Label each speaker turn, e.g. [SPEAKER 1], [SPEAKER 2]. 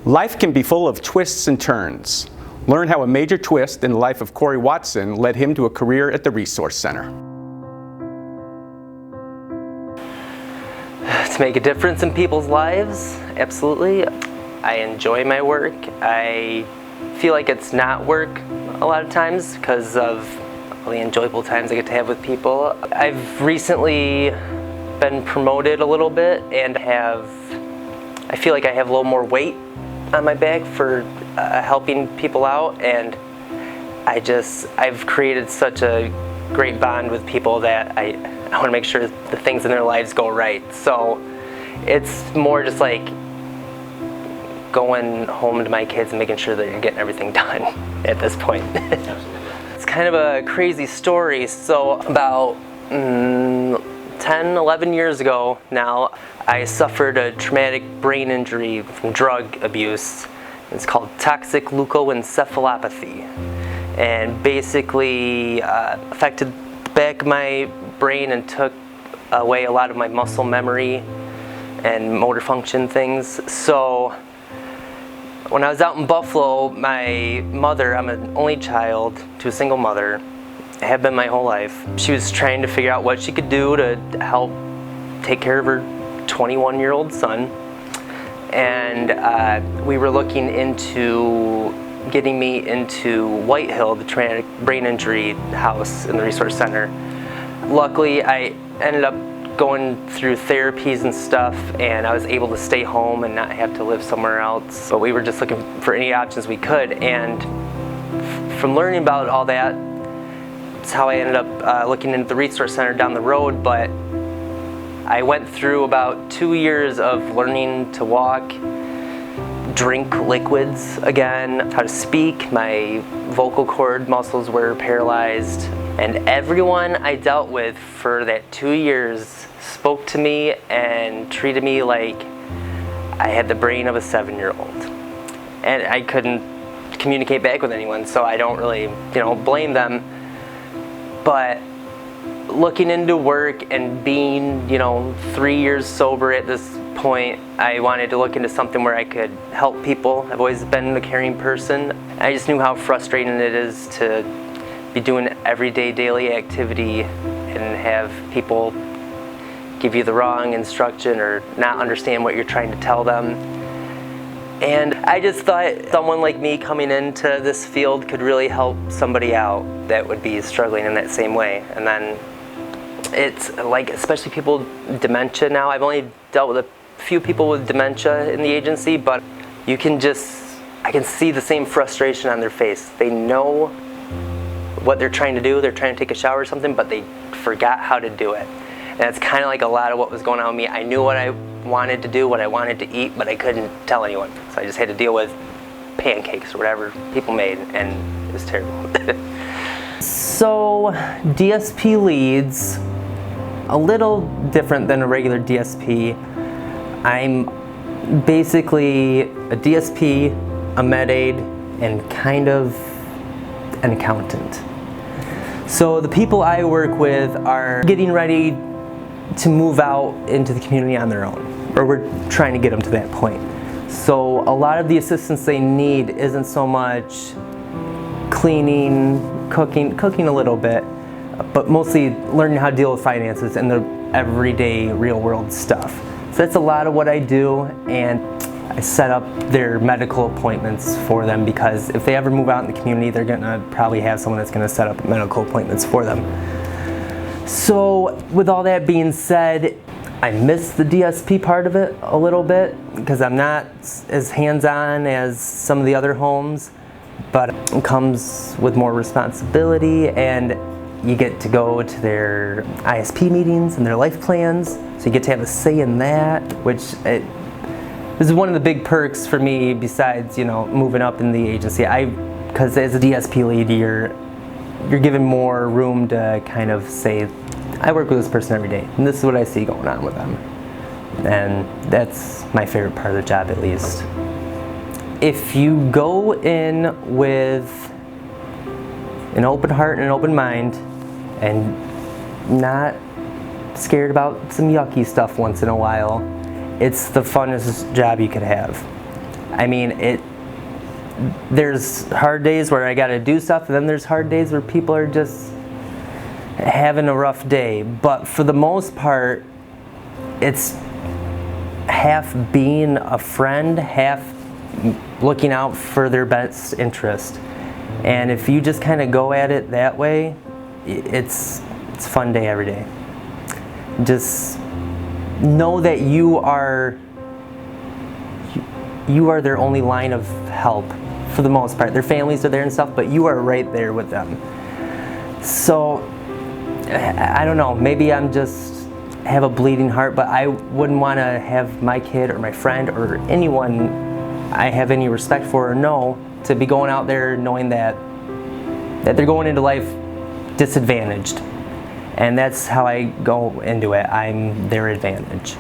[SPEAKER 1] Life can be full of twists and turns. Learn how a major twist in the life of Corey Watson led him to a career at the Resource Center.
[SPEAKER 2] To make a difference in people's lives, absolutely. I enjoy my work. I feel like it's not work a lot of times because of all the enjoyable times I get to have with people. I've recently been promoted a little bit and I feel like I have a little more weight on my back for helping people out, and I've created such a great bond with people that I want to make sure the things in their lives go right. So it's more just like going home to my kids and making sure that you're getting everything done at this point. It's kind of a crazy story. So about 10, 11 years ago now, I suffered a traumatic brain injury from drug abuse. It's called toxic leukoencephalopathy, and basically affected the back of my brain and took away a lot of my muscle memory and motor function things. So when I was out in Buffalo, my mother, I'm an only child to a single mother, I have been my whole life. She was trying to figure out what she could do to help take care of her 21-year-old son. And we were looking into getting me into White Hill, the traumatic brain injury house in the Resource Center. Luckily, I ended up going through therapies and stuff, and I was able to stay home and not have to live somewhere else. But we were just looking for any options we could, and from learning about all that, it's how I ended up looking into the Resource Center down the road. But I went through about 2 years of learning to walk, drink liquids again, how to speak. My vocal cord muscles were paralyzed, and everyone I dealt with for that 2 years spoke to me and treated me like I had the brain of a 7-year-old. And I couldn't communicate back with anyone, so I don't really, blame them. But looking into work and being, 3 years sober at this point, I wanted to look into something where I could help people. I've always been a caring person. I just knew how frustrating it is to be doing everyday daily activity and have people give you the wrong instruction or not understand what you're trying to tell them. And I just thought someone like me coming into this field could really help somebody out that would be struggling in that same way. And then it's like, especially people with dementia now. I've only dealt with a few people with dementia in the agency, but I can see the same frustration on their face. They know what they're trying to do. They're trying to take a shower or something, but they forgot how to do it. And it's kind of like a lot of what was going on with me. I knew what I wanted to do, what I wanted to eat, but I couldn't tell anyone. So I just had to deal with pancakes or whatever people made, and it was terrible. So DSP leads, a little different than a regular DSP. I'm basically a DSP, a med aid, and kind of an accountant. So the people I work with are getting ready to move out into the community on their own, or we're trying to get them to that point. So a lot of the assistance they need isn't so much cleaning, cooking a little bit, but mostly learning how to deal with finances and the everyday real world stuff. So that's a lot of what I do, and I set up their medical appointments for them, because if they ever move out in the community, they're gonna probably have someone that's gonna set up medical appointments for them. So with all that being said, I miss the DSP part of it a little bit because I'm not as hands-on as some of the other homes, but it comes with more responsibility, and you get to go to their ISP meetings and their life plans, so you get to have a say in that, which this is one of the big perks for me besides, moving up in the agency. Because as a DSP lead, you're given more room to kind of say, I work with this person every day, and this is what I see going on with them. And that's my favorite part of the job, at least. If you go in with an open heart and an open mind, and not scared about some yucky stuff once in a while, it's the funnest job you could have. I mean, there's hard days where I gotta do stuff, and then there's hard days where people are just having a rough day. But for the most part, it's half being a friend, half looking out for their best interest. And if you just kind of go at it that way, it's a fun day every day. Just know that you are their only line of help for the most part. Their families are there and stuff, but you are right there with them. So I don't know, maybe I'm just have a bleeding heart, but I wouldn't want to have my kid or my friend or anyone I have any respect for or know to be going out there knowing that they're going into life disadvantaged. And that's how I go into it. I'm their advantage.